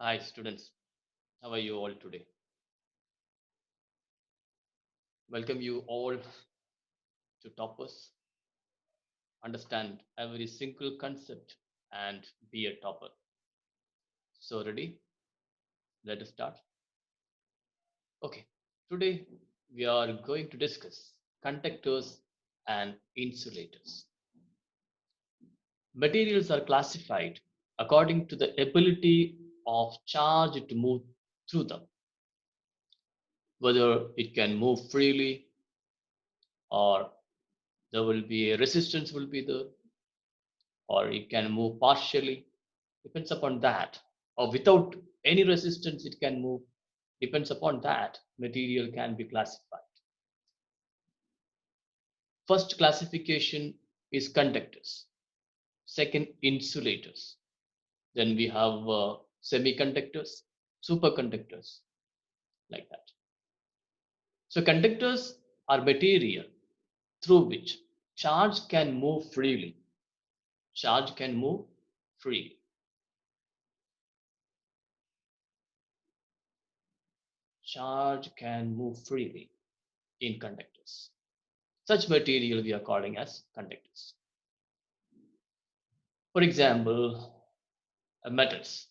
Hi students, how are you all today? Welcome you all to Toppers. Understand every single concept and be a topper. So ready? Let us start. Okay, today we are going to discuss conductors and insulators. Materials are classified according to the ability of charge to move through them, whether it can move freely or there will be a resistance will be there or it can move partially, depends upon that, or without any resistance it can move, depends upon that material can be classified. First classification is conductors, second insulators, then we have semiconductors, superconductors, like that. So conductors are material through which charge can move freely. Charge can move freely. Charge can move freely in conductors. Such material we are calling as conductors. For example, metals.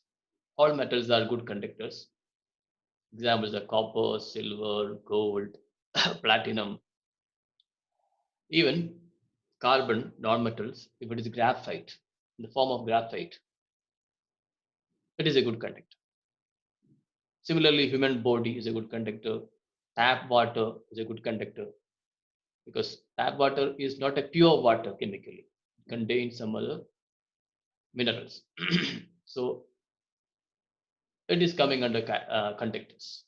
All metals are good conductors. Examples are copper, silver, gold, platinum, even carbon, non-metals. If it is graphite, in the form of graphite, it is a good conductor. Similarly, human body is a good conductor. Tap water is a good conductor because tap water is not a pure water chemically. It contains some other minerals. So it is coming under conductors.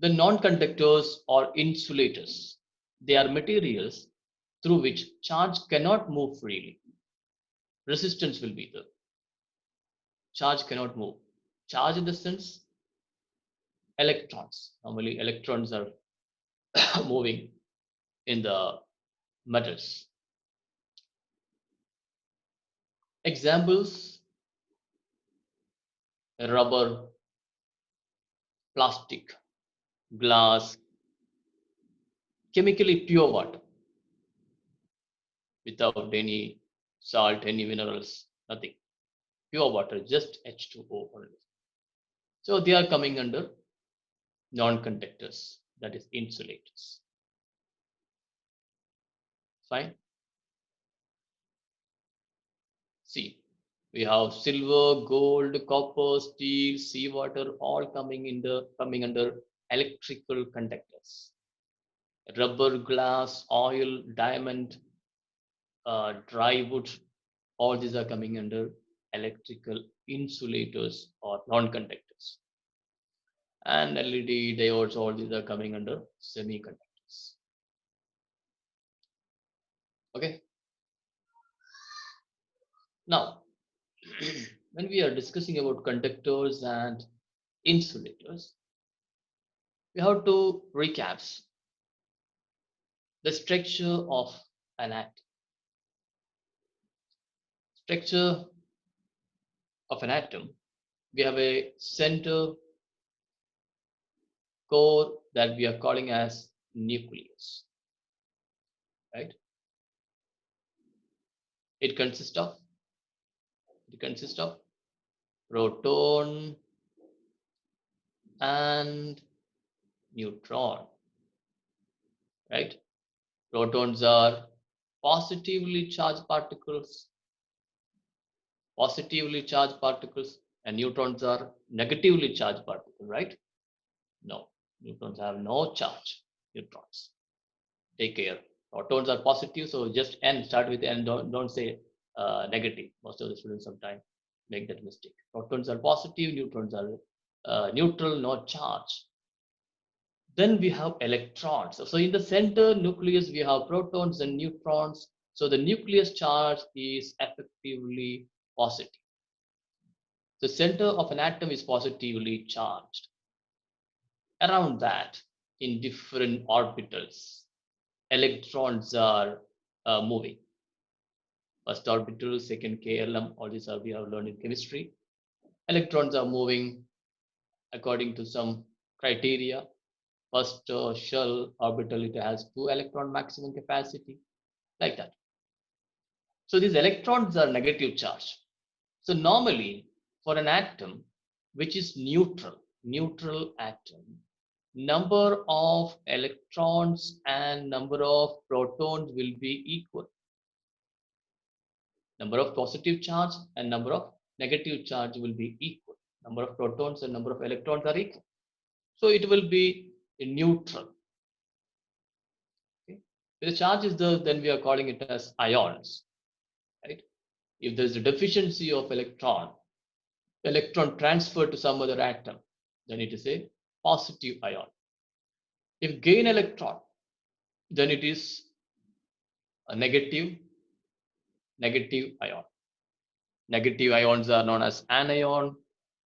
The non-conductors or insulators, they are materials through which charge cannot move freely. Resistance will be there. Charge cannot move. Charge in the sense electrons. Normally electrons are moving in the metals. Examples: rubber, plastic, glass, chemically pure water without any salt, any minerals, nothing. Pure water, just H2O only. So they are coming under non-conductors, that is insulators. Fine. See, we have silver, gold, copper, steel, seawater, all coming under electrical conductors. Rubber, glass, oil, diamond, dry wood, all these are coming under electrical insulators or non-conductors. And LED diodes, all these are coming under semiconductors. Okay. Now, when we are discussing about conductors and insulators, we have to recap the structure of an atom. Structure of an atom, we have a center core that we are calling as nucleus, right? It consists of proton and neutron, right? Protons are positively charged particles, and neutrons are negatively charged particles, right? No, neutrons have no charge. Neutrons. Take care. Protons are positive, so just N, start with N, don't say negative. Most of the students sometimes make that mistake. Protons are positive, neutrons are neutral, no charge. Then we have electrons. So in the center nucleus, we have protons and neutrons. So the nucleus charge is effectively positive. The center of an atom is positively charged. Around that, in different orbitals, electrons are moving. First orbital, second KLM, all these are we have learned in chemistry. Electrons are moving according to some criteria. First shell orbital, it has 2 electron maximum capacity, like that. So these electrons are negative charge. So normally for an atom which is neutral atom, number of electrons and number of protons will be equal. Number of positive charge and number of negative charge will be equal. Number of protons and number of electrons are equal. So it will be neutral. Okay? If the charge is there, then we are calling it as ions. Right? If there is a deficiency of electron transferred to some other atom, then it is a positive ion. If gain electron, then it is a negative ion. Negative ions are known as anion,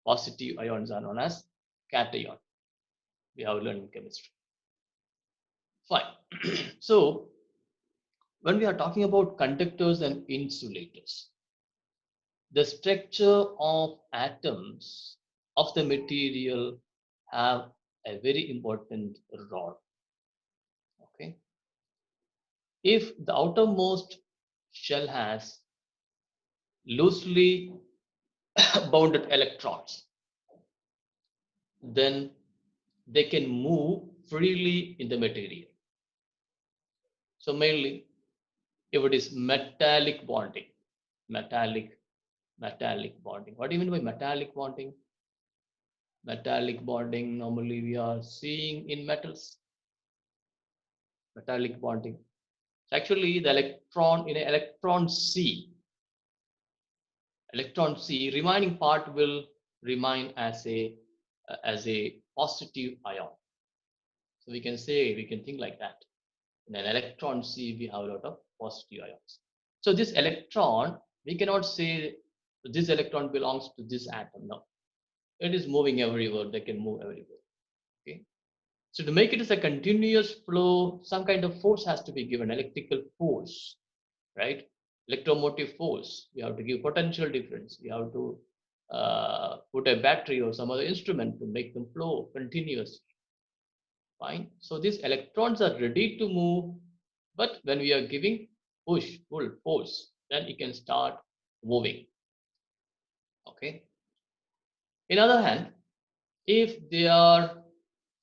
positive ions are known as cation. We have learned in chemistry. Fine. So when we are talking about conductors and insulators, the structure of atoms of the material have a very important role. Okay. If the outermost shell has loosely bounded electrons, then they can move freely in the material. So mainly if it is metallic bonding, metallic bonding. What do you mean by metallic bonding? Metallic bonding normally we are seeing in metals. Metallic bonding. So actually the electron in an electron C remaining part will remain as a positive ion. So we can think like that. In an electron C we have a lot of positive ions. So this electron, we cannot say this electron belongs to this atom. No, it is moving everywhere. They can move everywhere. Okay. So to make it as a continuous flow, some kind of force has to be given, electrical force, right? Electromotive force. You have to give potential difference. You have to put a battery or some other instrument to make them flow continuously. Fine. So these electrons are ready to move, but when we are giving push, pull, force, then it can start moving. Okay. In other hand, if they are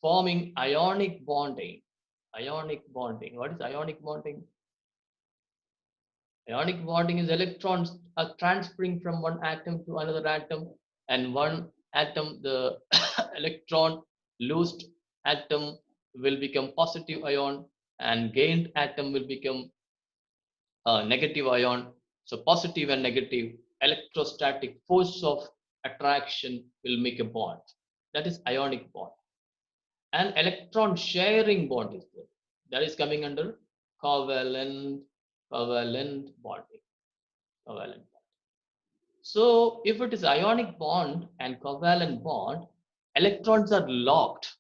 forming ionic bonding, what is ionic bonding? Ionic bonding is electrons are transferring from one atom to another atom, and one atom, the electron loosed atom will become positive ion, and gained atom will become negative ion. So positive and negative electrostatic force of attraction will make a bond. That is ionic bond. And electron sharing bond is there. That is coming under covalent bonding. Covalent bond. So if it is ionic bond and covalent bond, electrons are locked.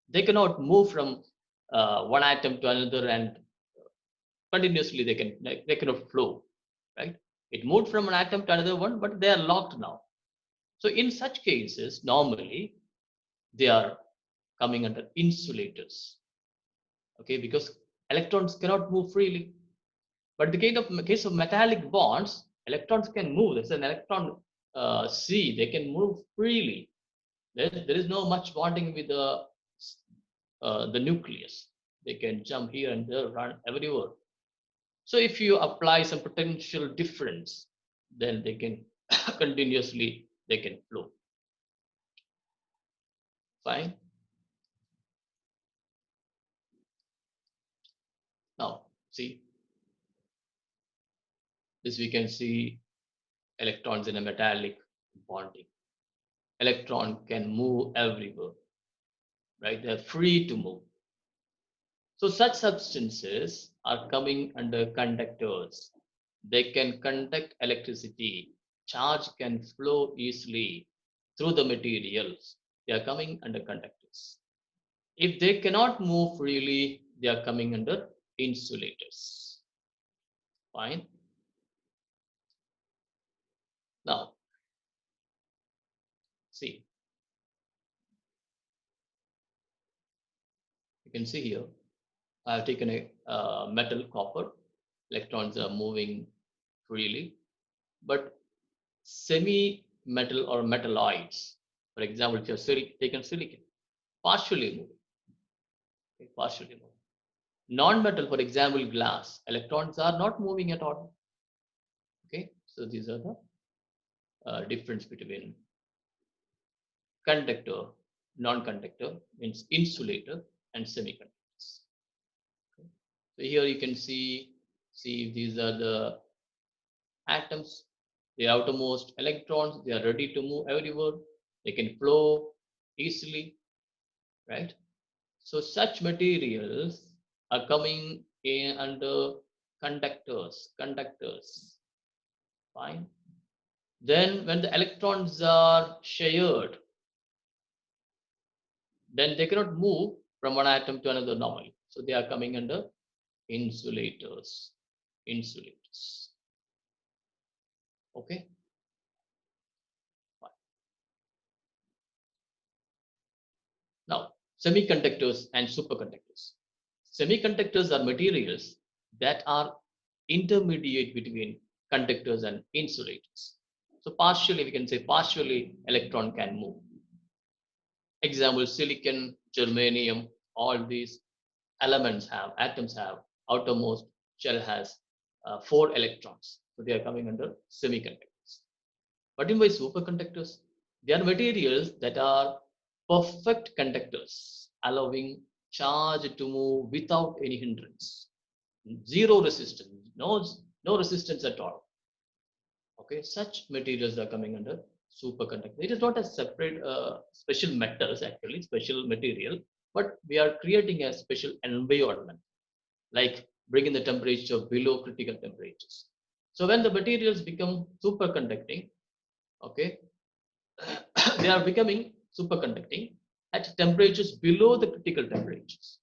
They cannot move from one atom to another and continuously they cannot flow, right? It moved from an atom to another one, but they are locked now. So in such cases, normally they are coming under insulators. Okay, because electrons cannot move freely. But the case of metallic bonds, electrons can move. There's an electron C, they can move freely. There is no much bonding with the nucleus. They can jump here and there, run everywhere. So if you apply some potential difference, then they can continuously, they can flow. Fine. Now, see, this we can see electrons in a metallic bonding. Electron can move everywhere, right? They're free to move. So such substances are coming under conductors. They can conduct electricity. Charge can flow easily through the materials. They are coming under conductors. If they cannot move freely, they are coming under insulators. Fine. See, you can see here, I have taken a metal copper. Electrons are moving freely, but semi-metal or metalloids, for example, if you have taken silicon, partially moving, okay, partially moving. Non-metal, for example, glass, electrons are not moving at all. Okay, so these are the difference between conductor, non-conductor, means insulator, and semiconductors. Okay. So here you can see these are the atoms, the outermost electrons. They are ready to move everywhere. They can flow easily, right? So such materials are coming in under conductors, fine. Then when the electrons are shared, then they cannot move from one atom to another normally. So they are coming under insulators. Insulators. Okay. Fine. Now, semiconductors and superconductors. Semiconductors are materials that are intermediate between conductors and insulators. So partially, we can say partially electron can move. Example, silicon, germanium, all these atoms have, outermost shell has 4 electrons. So they are coming under semiconductors. What do you mean by superconductors? They are materials that are perfect conductors, allowing charge to move without any hindrance. Zero resistance, no resistance at all. Okay, such materials are coming under superconductor. It is not a separate special metals, actually special material, but we are creating a special environment, like bringing the temperature below critical temperatures. So when the materials become superconducting, okay, they are becoming superconducting at temperatures below the critical temperatures.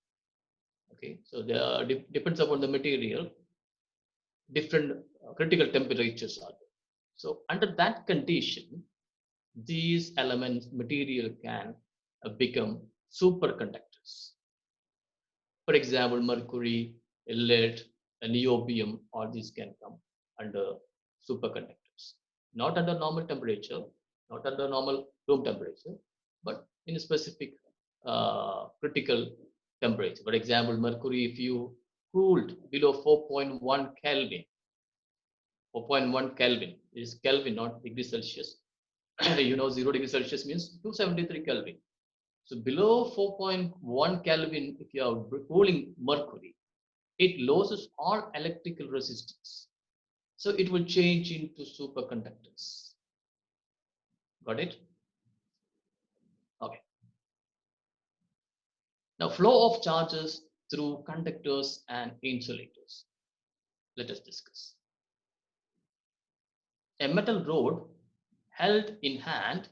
Okay, so there depends upon the material, different critical temperatures are there. So under that condition, these elements material can become superconductors. For example, mercury, lead, niobium, all these can come under superconductors. Not under normal temperature, not under normal room temperature, but in a specific critical temperature. For example, mercury, if you cooled below 4.1 Kelvin, 4.1 Kelvin is Kelvin, not degree Celsius. 0 degree Celsius means 273 Kelvin. So below 4.1 Kelvin, if you are cooling mercury, it loses all electrical resistance. So it will change into superconductors. Got it? Okay. Now, flow of charges through conductors and insulators. Let us discuss. A metal rod held in hand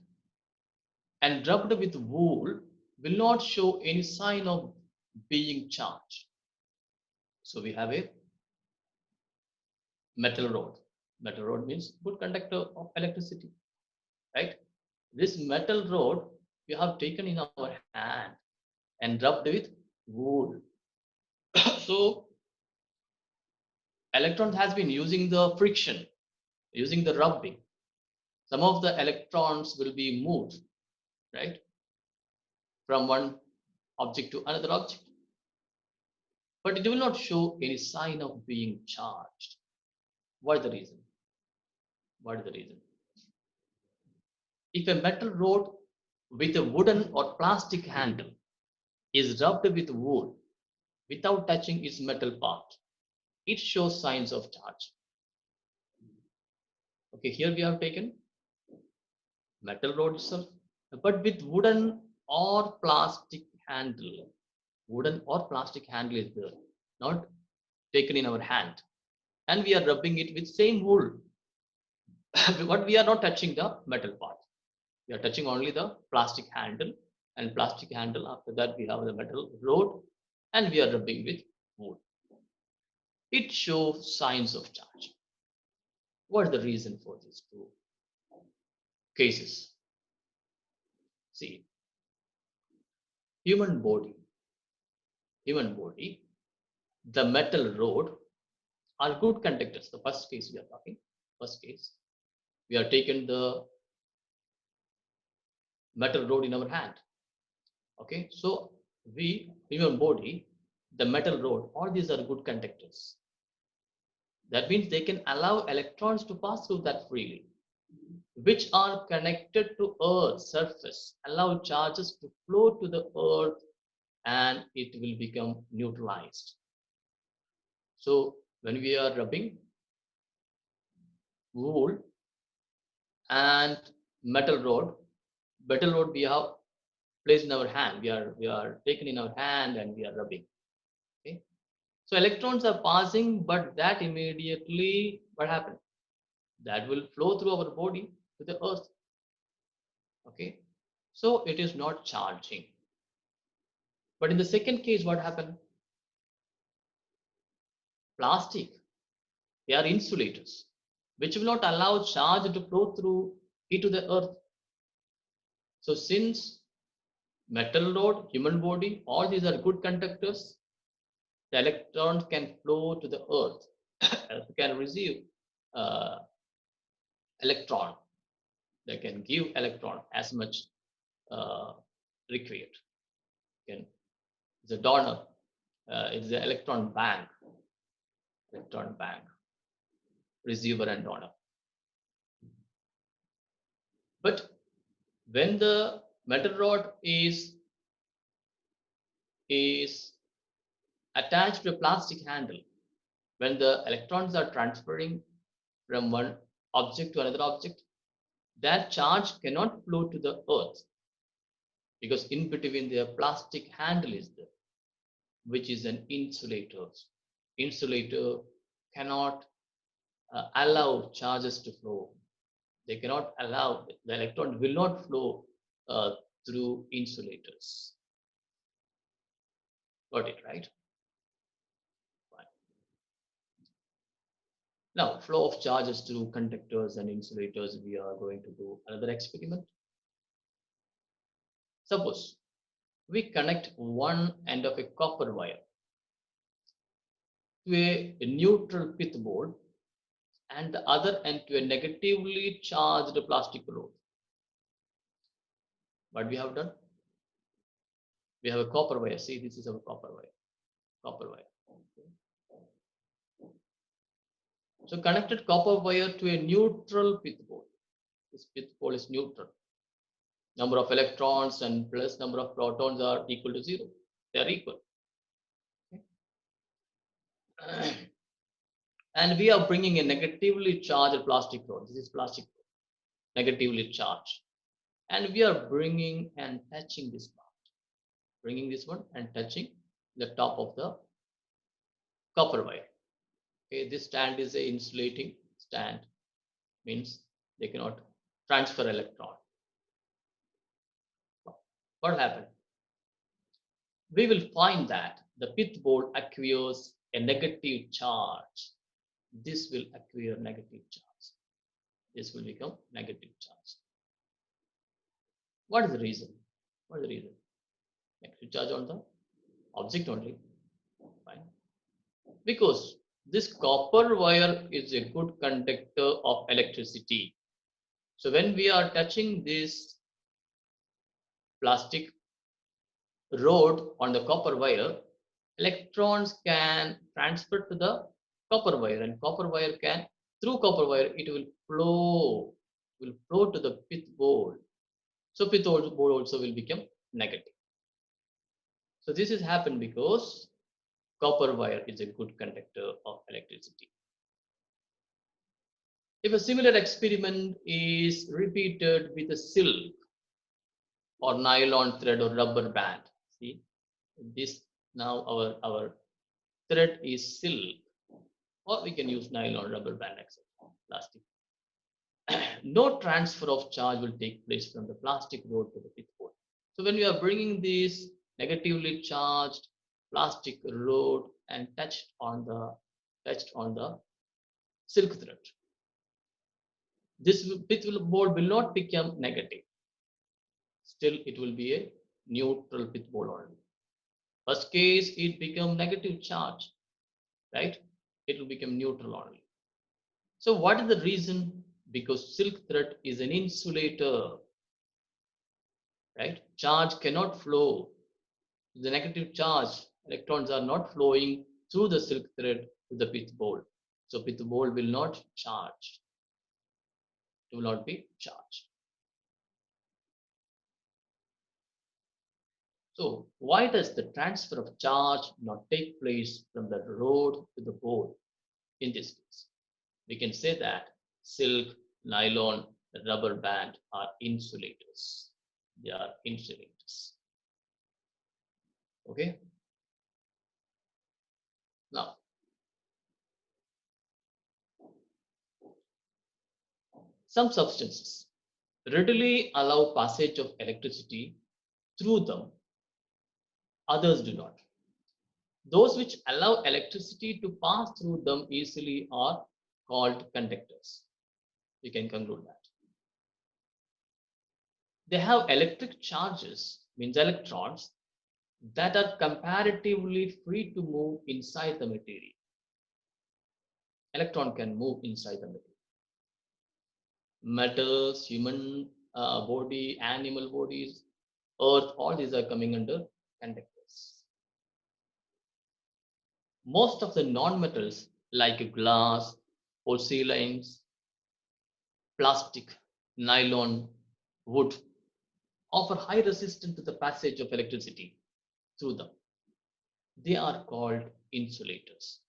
and rubbed with wool will not show any sign of being charged. So we have a metal rod. Metal rod means good conductor of electricity, right? This metal rod we have taken in our hand and rubbed with wool. So electron has been using the friction, using the rubbing. Some of the electrons will be moved, right, from one object to another object, but it will not show any sign of being charged. What is the reason? What is the reason? If a metal rod with a wooden or plastic handle is rubbed with wool without touching its metal part, it shows signs of charge. Okay, here we have taken metal rod itself, but with wooden or plastic handle. Wooden or plastic handle is there, not taken in our hand, and we are rubbing it with same wool. But we are not touching the metal part. We are touching only the plastic handle, and plastic handle. After that, we have the metal rod, and we are rubbing with wool. It shows signs of charge. What is the reason for these two cases? See, human body, the metal rod are good conductors. The first case we are talking, first case, we are taking the metal rod in our hand. Okay, so human body, the metal rod, all these are good conductors. That means they can allow electrons to pass through that freely, which are connected to Earth's surface, allow charges to flow to the Earth, and it will become neutralized. So when we are rubbing wool and metal rod we have placed in our hand. We are taken in our hand and we are rubbing. Okay. So electrons are passing, but that immediately what happened? That will flow through our body to the earth. Okay. So it is not charging. But in the second case, what happened? Plastic, they are insulators, which will not allow charge to flow through into the earth. So since metal rod, human body, all these are good conductors, the electrons can flow to the earth, can receive uh, electron, they can give electron as much required. Can it's a donor, it's the electron bank, receiver and donor. But when the metal rod is attached to a plastic handle, when the electrons are transferring from one object to another object, that charge cannot flow to the earth because in between the plastic handle is there, which is an insulator. Insulator cannot allow charges to flow. They cannot allow, the electron will not flow through insulators. Got it, right? Fine. Now, flow of charges through conductors and insulators, we are going to do another experiment. Suppose we connect one end of a copper wire to a neutral pith board and the other end to a negatively charged plastic rod. What we have done? We have a copper wire. See, this is our copper wire. Copper wire. So connected copper wire to a neutral pith board. This pith board is neutral. Number of electrons and plus number of protons are equal to 0. They are equal. Okay. And we are bringing a negatively charged plastic rod. This is plastic rod, negatively charged. And we are bringing and touching this part. Bringing this one and touching the top of the copper wire. Okay, this stand is a insulating stand, means they cannot transfer electron. What happened? We will find that the pith board acquires a negative charge. This will acquire negative charge. This will become negative charge. What is the reason? What is the reason? Negative charge on the object only. Fine. Because this copper wire is a good conductor of electricity. So when we are touching this plastic rod on the copper wire, electrons can transfer to the copper wire, and copper wire can, through copper wire, it will flow to the pith board. So pith board also will become negative. So this has happened because copper wire is a good conductor of electricity. If a similar experiment is repeated with a silk or nylon thread or rubber band, see this, now our thread is silk, or we can use nylon, rubber band, etc. Plastic. No transfer of charge will take place from the plastic rod to the pith board. So when we are bringing this negatively charged plastic rod and touched on the silk thread, this pith board will not become negative. still it will be a neutral pith ball only. First case, it become negative charge, right? It will become neutral only. So what is the reason? Because silk thread is an insulator, right? Charge cannot flow. The negative charge, electrons are not flowing through the silk thread to the pith ball. So pith ball will not charge. It will not be charged. So why does the transfer of charge not take place from the rod to the ball in this case? We can say that silk, nylon, rubber band are insulators. They are insulators. Okay. Now, some substances readily allow passage of electricity through them, others do not. Those which allow electricity to pass through them easily are called conductors. You can conclude that. They have electric charges, means electrons, that are comparatively free to move inside the material. Electron can move inside the material. Metals, human body, animal bodies, earth, all these are coming under conductors. Most of the non-metals like glass, porcelains, plastic, nylon, wood offer high resistance to the passage of electricity through them. They are called insulators.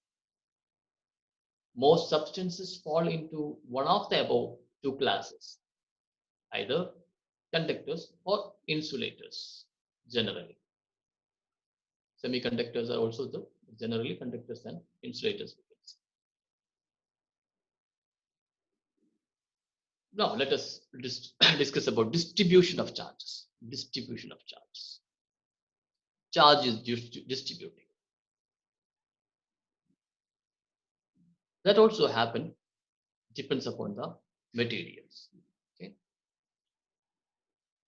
Most substances fall into one of the above two classes, either conductors or insulators generally. Semiconductors are also the generally conductors and insulators. Now let us discuss about distribution of charges. Distribution of charges. Charge is distributing. That also happen depends upon the materials. Okay?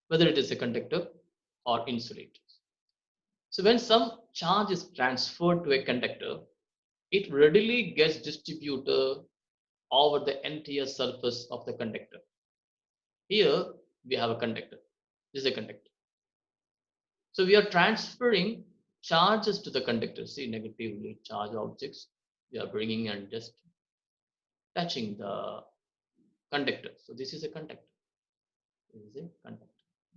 Whether it is a conductor or insulator. So when some charge is transferred to a conductor, it readily gets distributed over the entire surface of the conductor. Here we have a conductor. This is a conductor. So we are transferring charges to the conductor. See, negatively charged objects we are bringing and just touching the conductor. So this is a conductor. This is a conductor.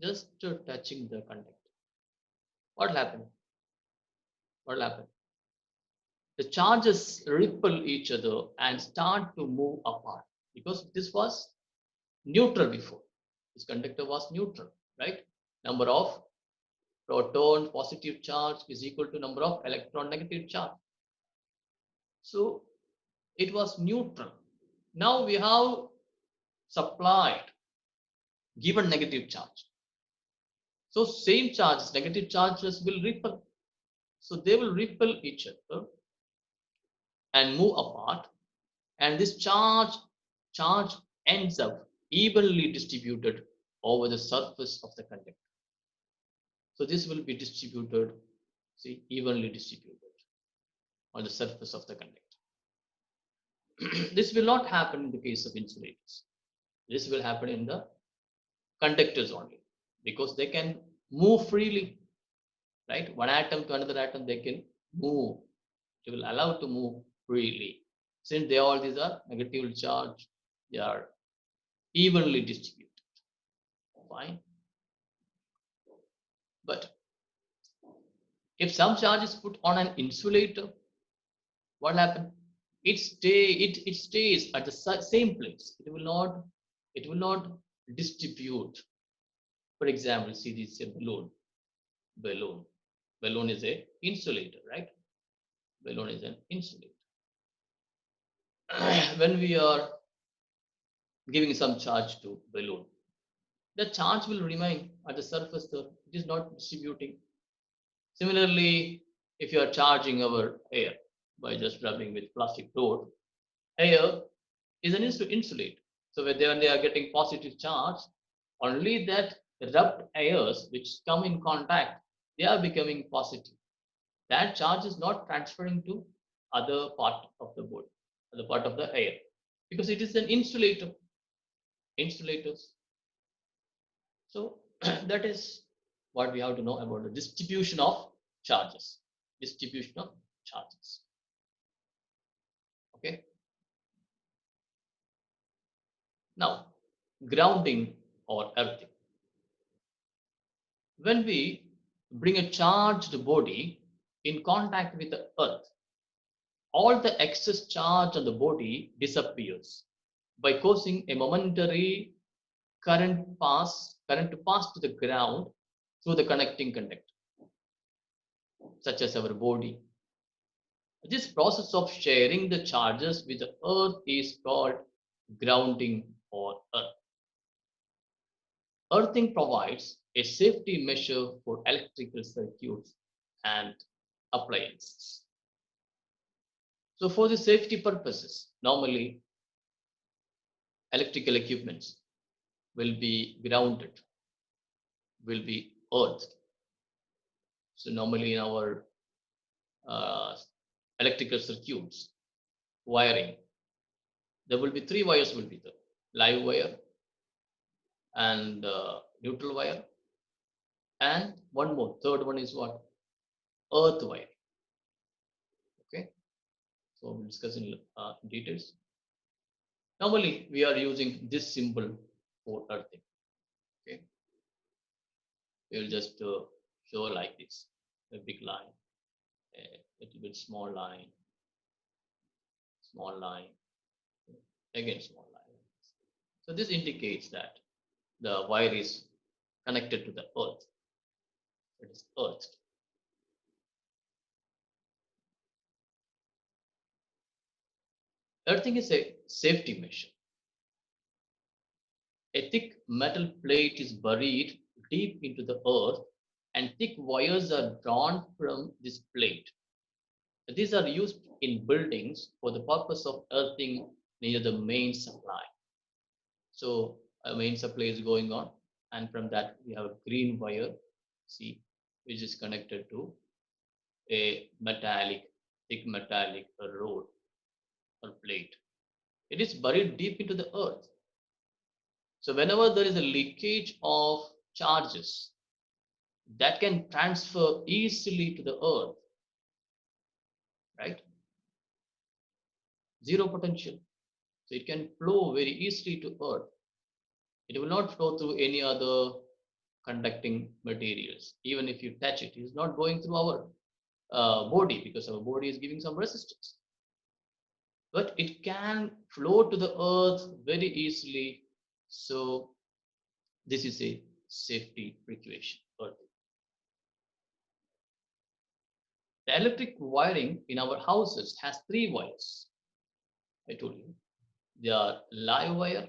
Just touching the conductor. What will happen? What will happen? The charges ripple each other and start to move apart because this was neutral before. This conductor was neutral, right? Number of proton positive charge is equal to number of electron negative charge. So it was neutral. Now we have supplied given negative charge. So same charges, negative charges will ripple. So they will ripple each other and move apart, and this charge ends up evenly distributed over the surface of the conductor. So this will be distributed, see, evenly distributed on the surface of the conductor. This will not happen in the case of insulators. This will happen in the conductors only because they can move freely, right? One atom to another atom, they can move. It will allow to move freely. Since they all these are negative charge, they are evenly distributed. Fine. But if some charge is put on an insulator, what happens? It stays at the same place. It will not distribute. For example, see this is a balloon. Balloon is a insulator, right? Balloon is an insulator. When we are giving some charge to balloon, the charge will remain at the surface there. It is not distributing. Similarly, if you are charging our air by just rubbing with plastic rod, air is an insulator. So when they are getting positive charge, only that rubbed airs which come in contact, they are becoming positive. That charge is not transferring to other part of the body, other part of the air, because it is an insulator, insulators. So that is what we have to know about the distribution of charges. Distribution of charges. Okay. Now, grounding or earthing. When we bring a charged body in contact with the earth, all the excess charge on the body disappears by causing a momentary current to pass to the ground through the connecting conductor, such as our body. This process of sharing the charges with the earth is called grounding or earth. Earthing provides a safety measure for electrical circuits and appliances. So for the safety purposes, normally electrical equipments will be grounded, will be earthed. So normally in our uh, electrical circuits, wiring, there will be three wires will be there: live wire and neutral wire, and one more, third one is what? Earth wire. Okay, so we'll discuss in details. Normally, we are using this symbol for earthing. Okay, we'll just show like this: a big line, a little bit small line, again small line. So this indicates that the wire is connected to the earth. It is earthed. Earthing is a safety measure. A thick metal plate is buried deep into the earth, and thick wires are drawn from this plate. These are used in buildings for the purpose of earthing near the main supply. So a main supply is going on, and from that we have a green wire, see, which is connected to a thick metallic rod or plate. It is buried deep into the earth. So whenever there is a leakage of charges, that can transfer easily to the earth, right? Zero potential. So it can flow very easily to earth. It will not flow through any other conducting materials. Even if you touch it, it's not going through our body, because our body is giving some resistance. But it can flow to the earth very easily. So this is a safety precaution. The electric wiring in our houses has three wires. I told you they are live wire,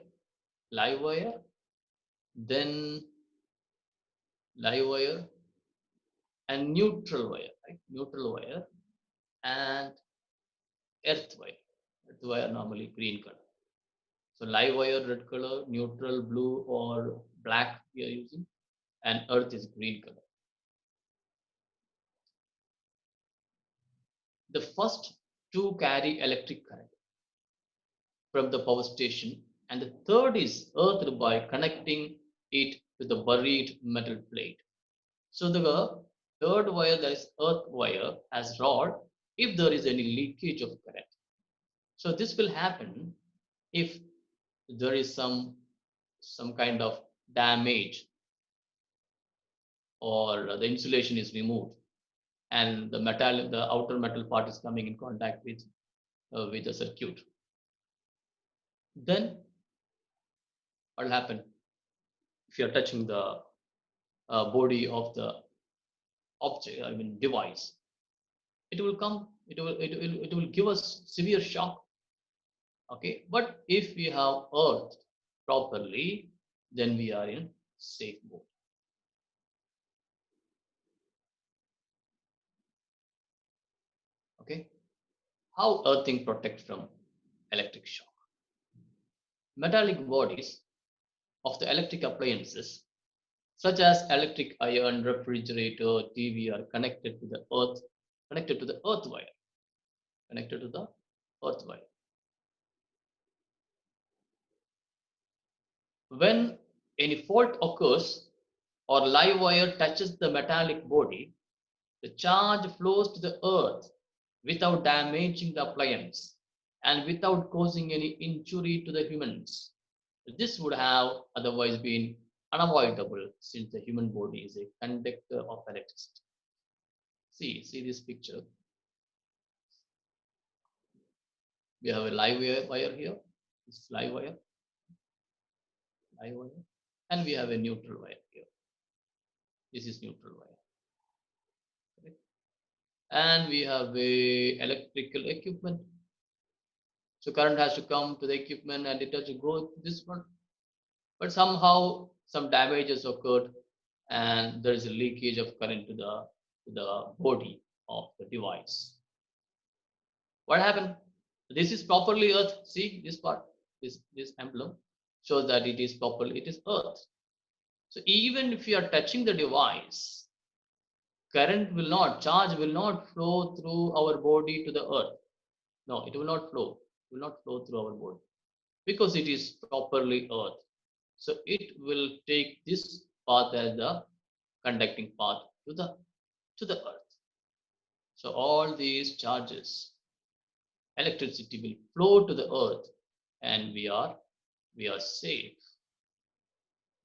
then live wire, and neutral wire, right? Neutral wire and earth wire. Earth wire normally green color. So live wire red color, neutral blue or black we are using, and earth is green color. The first two carry electric current from the power station, and the third is earthed by connecting it to the buried metal plate. So the third wire, that is earth wire, has rod if there is any leakage of current. So this will happen if there is some kind of damage, or the insulation is removed and the outer metal part is coming in contact with the circuit. Then what will happen if you are touching the body of the object, I mean device? It will come, it will give us severe shock. Okay, but if we have earthed properly, then we are in safe mode. Okay, how earthing protects from electric shock? Metallic bodies of the electric appliances such as electric iron, refrigerator, TV are connected to the earth wire, connected to the earth wire. When any fault occurs or live wire touches the metallic body, the charge flows to the earth without damaging the appliance and without causing any injury to the humans. This would have otherwise been unavoidable since the human body is a conductor of electricity. See this picture. We have a wire here. This is live wire, and we have a neutral wire here. This is neutral wire. Correct? And we have a electrical equipment. So current has to come to the equipment and it has to go to this one. But somehow some damage has occurred and there is a leakage of current to the body of the device. What happened? This is properly earth. See this part, this emblem shows that it is earth. So even if you are touching the device, charge will not flow through our body to the earth. No, it will not flow. It will not flow through our body because it is properly earth. So it will take this path as the conducting path to the earth. So all these charges, electricity will flow to the earth, and we are safe.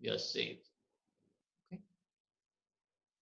We are safe.